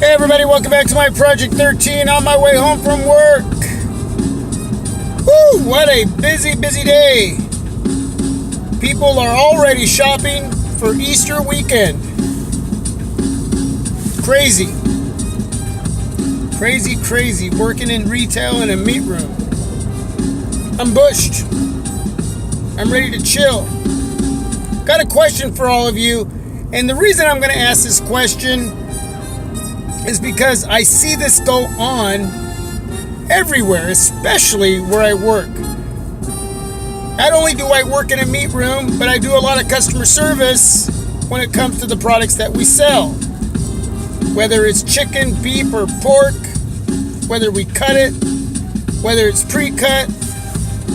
Hey everybody, welcome back to my Project 13 on my way home from work. Woo, what a busy day. People are already shopping for Easter weekend. Crazy, working in retail in a meat room. I'm bushed. I'm ready to chill. Got a question for all of you, and the reason I'm going to ask this question is because I see this go on everywhere, especially where I work. Not only do I work in a meat room, but I do a lot of customer service when it comes to the products that we sell. Whether it's chicken, beef, or pork, whether we cut it, whether it's pre-cut,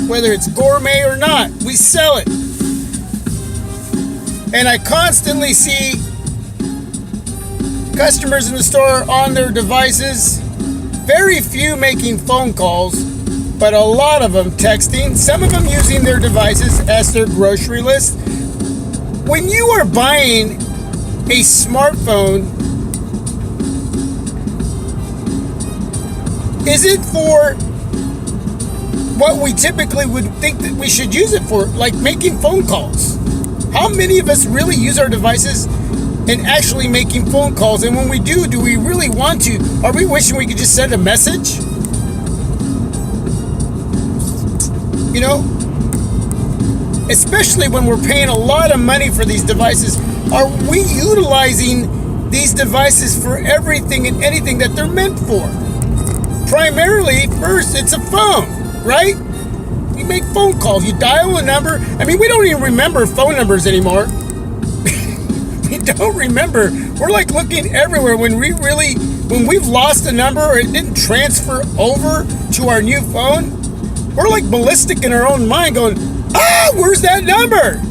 whether it's gourmet or not, we sell it. And I constantly see customers in the store on their devices, very few making phone calls, but a lot of them texting, some of them using their devices as their grocery list. When you are buying a smartphone, is it for what we typically would think that we should use it for, like making phone calls? How many of us really use our devices and actually making phone calls? And when we do we really want to? Are we wishing we could just send a message? You know, especially when we're paying a lot of money for these devices, are we utilizing these devices for everything and anything that they're meant for? Primarily, first, it's a phone, right? You make phone calls, you dial a number. I mean, we don't even remember phone numbers anymore. We don't remember. We're like looking everywhere when we've lost a number or it didn't transfer over to our new phone. We're like ballistic in our own mind going, where's that number?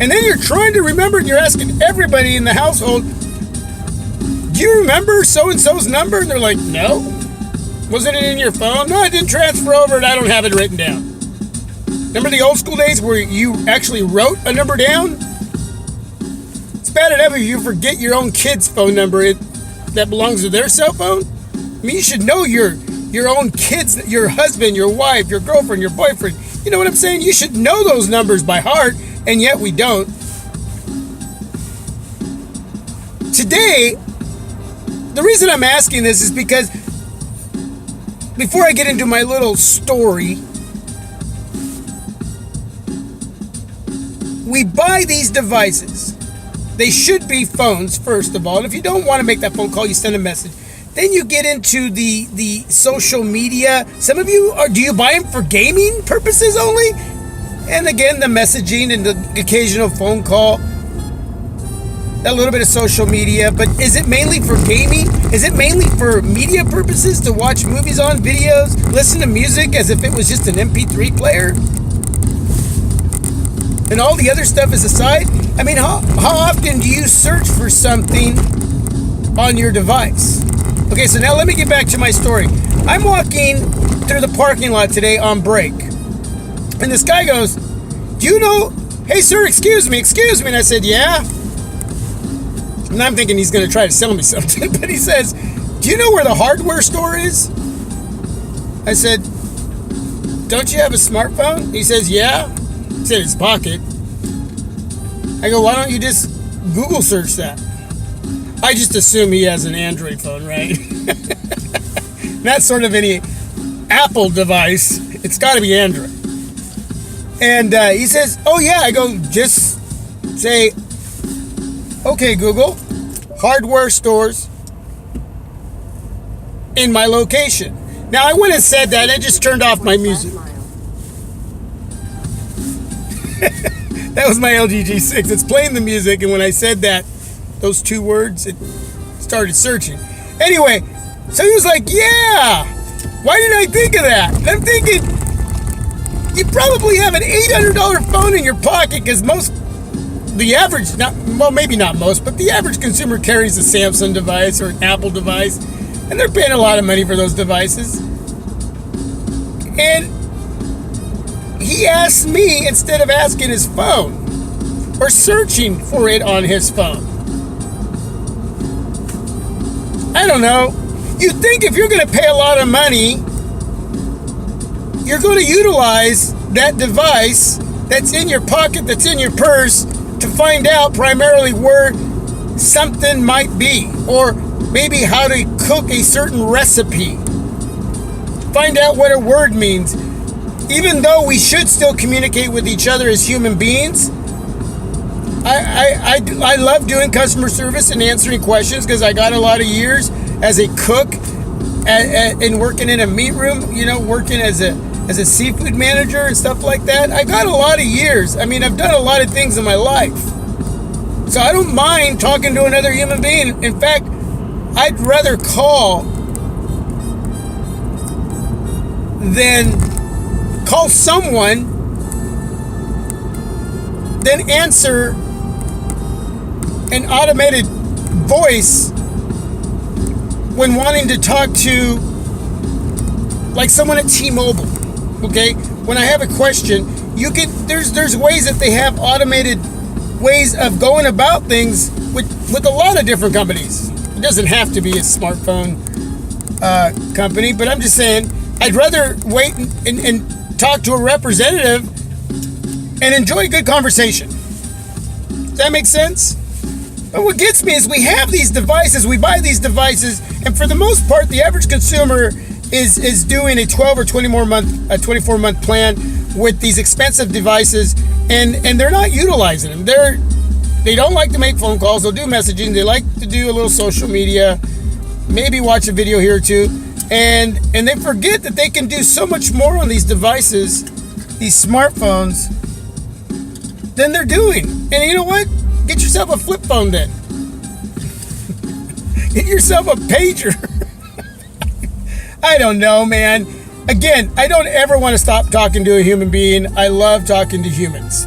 And then you're trying to remember and you're asking everybody in the household, do you remember so-and-so's number? And they're like, no. Wasn't it in your phone? No, it didn't transfer over and I don't have it written down. Remember the old school days where you actually wrote a number down? Bad enough if you forget your own kid's phone number that belongs to their cell phone. I mean, you should know your own kids, your husband, your wife, your girlfriend, your boyfriend. You know what I'm saying? You should know those numbers by heart, and yet we don't. Today, the reason I'm asking this is because before I get into my little story, we buy these devices. They should be phones, first of all. And if you don't want to make that phone call, you send a message. Then you get into the social media. Some of you, do you buy them for gaming purposes only? And again, the messaging and the occasional phone call. A little bit of social media. But is it mainly for gaming? Is it mainly for media purposes, to watch movies on videos, listen to music as if it was just an MP3 player? And all the other stuff is aside? I mean, how often do you search for something on your device? Okay, so now let me get back to my story. I'm walking through the parking lot today on break. And this guy goes, do you know, hey sir, excuse me. And I said, yeah. And I'm thinking he's going to try to sell me something. But he says, do you know where the hardware store is? I said, don't you have a smartphone? He says, yeah. It's in his pocket. I go, why don't you just Google search that? I just assume he has an Android phone, right? Not sort of any Apple device. It's got to be Android. And he says, oh yeah. I go, just say, okay, Google, hardware stores in my location. Now I went and said that, and it just turned off my music. That was my LG G6. It's playing the music, and when I said that, those two words, it started searching. Anyway, so he was like, yeah, why didn't I think of that? And I'm thinking, you probably have an $800 phone in your pocket, because the average, maybe not most, but the average consumer carries a Samsung device or an Apple device, and they're paying a lot of money for those devices. And he asked me, instead of asking his phone or searching for it on his phone, I don't know. You think if you're going to pay a lot of money, you're going to utilize that device that's in your pocket, that's in your purse, to find out primarily where something might be, or maybe how to cook a certain recipe. Find out what a word means. Even though we should still communicate with each other as human beings, I love doing customer service and answering questions because I got a lot of years as a cook and working in a meat room, you know, working as a seafood manager and stuff like that. I got a lot of years. I mean, I've done a lot of things in my life. So I don't mind talking to another human being. In fact, I'd rather call someone than answer an automated voice when wanting to talk to, like, someone at T-Mobile. Okay, when I have a question, there's ways that they have automated ways of going about things with a lot of different companies. It doesn't have to be a smartphone company, but I'm just saying I'd rather wait and talk to a representative and enjoy a good conversation. Does that make sense? But what gets me is we have these devices, we buy these devices, and for the most part, the average consumer is doing a 12 or 24 month plan with these expensive devices, and they're not utilizing them. They don't like to make phone calls. They'll do messaging. They like to do a little social media, maybe watch a video here or two, and they forget that they can do so much more on these devices, these smartphones, than they're doing. And you know what? Get yourself a flip phone then. Get yourself a pager. I don't know, man. Again, I don't ever want to stop talking to a human being. I love talking to humans.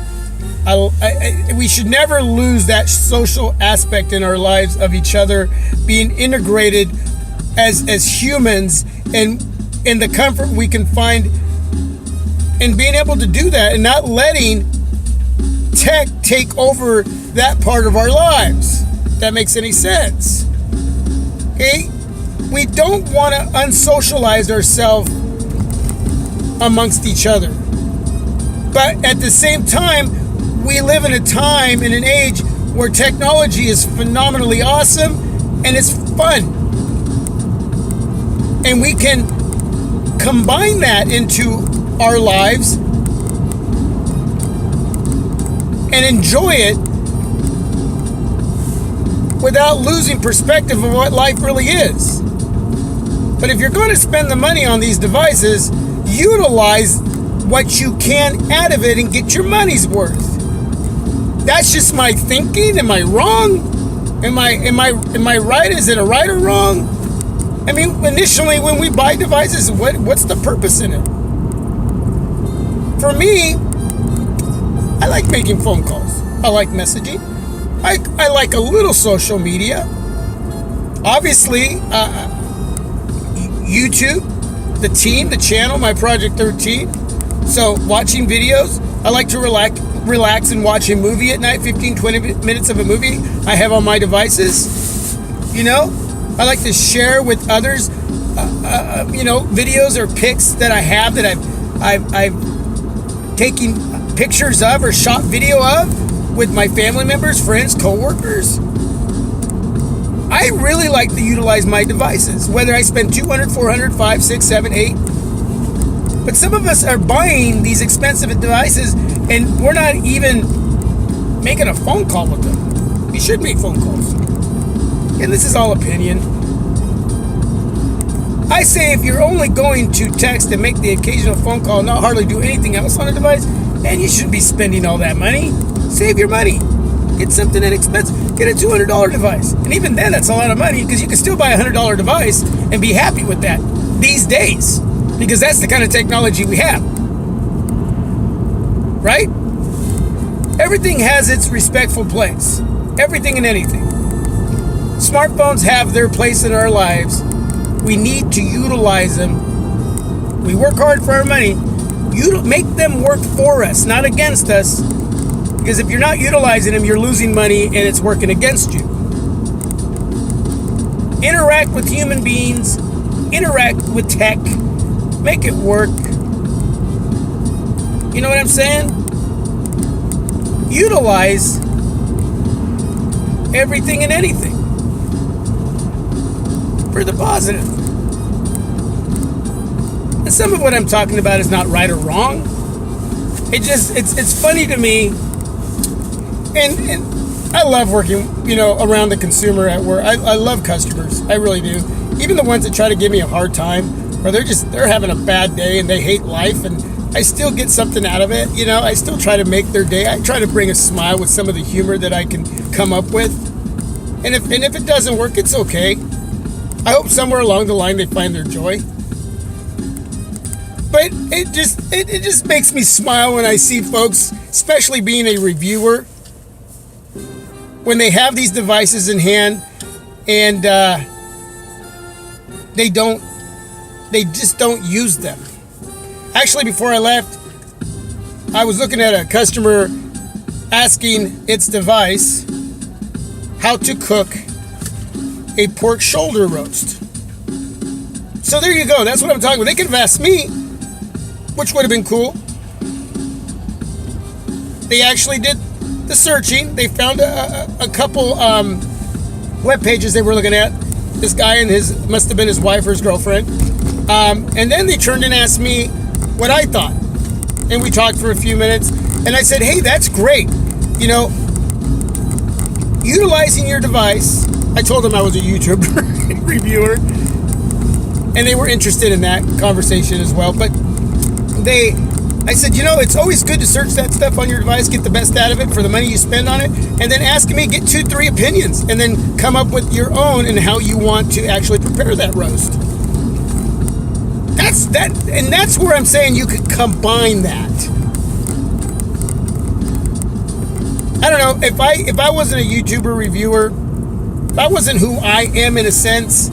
We should never lose that social aspect in our lives of each other, being integrated as humans, and in the comfort we can find in being able to do that, and not letting tech take over that part of our lives. If that makes any sense. Okay? We don't want to unsocialize ourselves amongst each other. But at the same time, we live in a time, in an age, where technology is phenomenally awesome and it's fun. And we can combine that into our lives and enjoy it without losing perspective of what life really is. But if you're going to spend the money on these devices, utilize what you can out of it and get your money's worth. That's just my thinking. Am I wrong? Am I right? Is it a right or wrong? I mean, initially when we buy devices, what's the purpose in it? For me, I like making phone calls. I like messaging. I like a little social media. Obviously, YouTube, the channel, my Project 13. So watching videos. I like to relax and watch a movie at night, 15, 20 minutes of a movie I have on my devices. You know, I like to share with others, videos or pics that I have that I've taken pictures of or shot video of with my family members, friends, co-workers. I really like to utilize my devices, whether I spend $200, $400, $500, $600, $700, $800. But some of us are buying these expensive devices and we're not even making a phone call with them. We should make phone calls. And this is all opinion. I say if you're only going to text and make the occasional phone call and not hardly do anything else on a device, then you shouldn't be spending all that money. Save your money. Get something inexpensive. Get a $200 device. And even then, that's a lot of money because you can still buy a $100 device and be happy with that these days, because that's the kind of technology we have. Right? Everything has its respectful place. Everything and anything. Smartphones have their place in our lives. We need to utilize them. We work hard for our money. You make them work for us, not against us. Because if you're not utilizing them, you're losing money and it's working against you. interact with human beings, interact with tech, make it work. You know what I'm saying? Utilize everything and anything for the positive. And some of what I'm talking about is not right or wrong. It's funny to me, and I love working, around the consumer at work. I love customers. I really do. Even the ones that try to give me a hard time, or they're having a bad day and they hate life, and I still get something out of it. I still try to make their day. I try to bring a smile with some of the humor that I can come up with. And if it doesn't work, it's okay. I hope somewhere along the line they find their joy. But it just makes me smile when I see folks, especially being a reviewer, when they have these devices in hand and they just don't use them. Actually, before I left, I was looking at a customer asking its device how to cook a pork shoulder roast. So there you go. That's what I'm talking about. They could have asked me, which would have been cool. They actually did the searching. They found a couple web pages they were looking at. This guy and must have been his wife or his girlfriend. And then they turned and asked me what I thought. And we talked for a few minutes. And I said, hey, that's great. Utilizing your device. I told them I was a YouTuber reviewer. And they were interested in that conversation as well. But I said, it's always good to search that stuff on your device, get the best out of it for the money you spend on it, and then ask me, get 2-3 opinions, and then come up with your own and how you want to actually prepare that roast. That's where I'm saying you could combine that. I don't know, if I wasn't a YouTuber reviewer, if I wasn't who I am in a sense,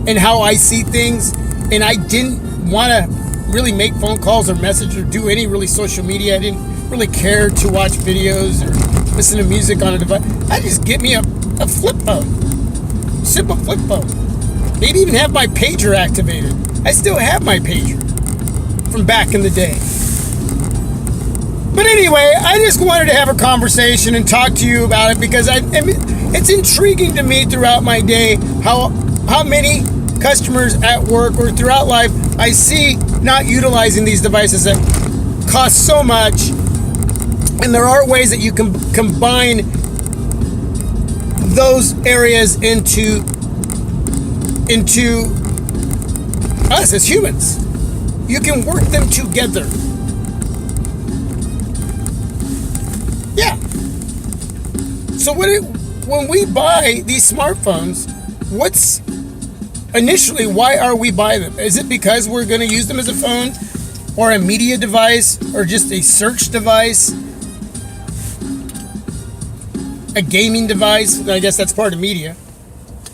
and how I see things, and I didn't want to really make phone calls or message or do any really social media. I didn't really care to watch videos or listen to music on a device. I just get me a flip phone. Simple flip phone. Maybe even have my pager activated. I still have my pager from back in the day. But anyway, I just wanted to have a conversation and talk to you about it because it's intriguing to me throughout my day how many customers at work or throughout life I see not utilizing these devices that cost so much, and there are ways that you can combine those areas into us as humans. You can work them together. Yeah. So when we buy these smartphones, initially, why are we buying them? Is it because we're going to use them as a phone or a media device or just a search device? A gaming device? I guess that's part of media.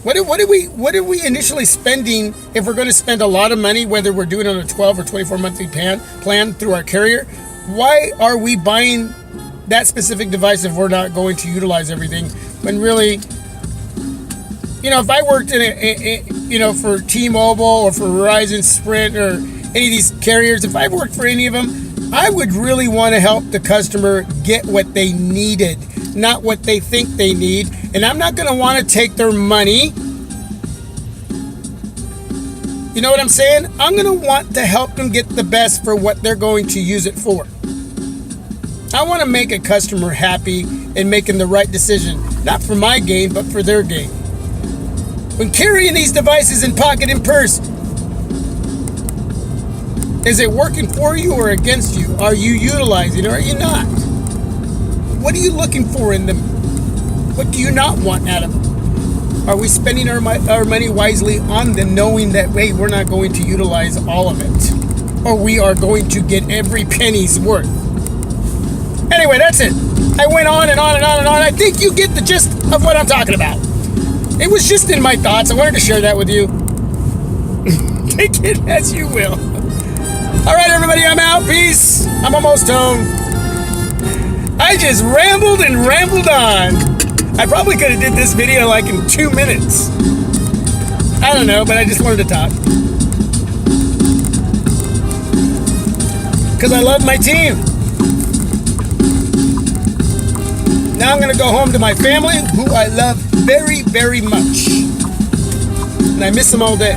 What are we initially spending if we're going to spend a lot of money, whether we're doing it on a 12 or 24 monthly plan through our carrier? Why are we buying that specific device if we're not going to utilize everything when really... if I worked for T-Mobile or for Verizon, Sprint, or any of these carriers, if I worked for any of them, I would really want to help the customer get what they needed, not what they think they need. And I'm not going to want to take their money. You know what I'm saying? I'm going to want to help them get the best for what they're going to use it for. I want to make a customer happy and making the right decision, not for my gain, but for their gain. When carrying these devices in pocket and purse, is it working for you or against you? Are you utilizing it or are you not? What are you looking for in them? What do you not want out of them? Are we spending our money wisely on them, knowing that, hey, we're not going to utilize all of it, or we are going to get every penny's worth? Anyway, that's it. I went on and on and on and on. I think you get the gist of what I'm talking about. It was just in my thoughts. I wanted to share that with you. Take it as you will. All right, everybody, I'm out. Peace. I'm almost home. I just rambled and rambled on. I probably could have did this video like in 2 minutes. I don't know, but I just learned to talk. Because I love my team. Now I'm going to go home to my family, who I love very, very much. And I miss them all day.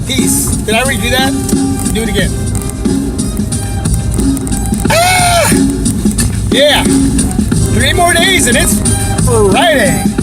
Peace. Did I already do that? Do it again. Ah! Yeah. 3 more days and it's Friday.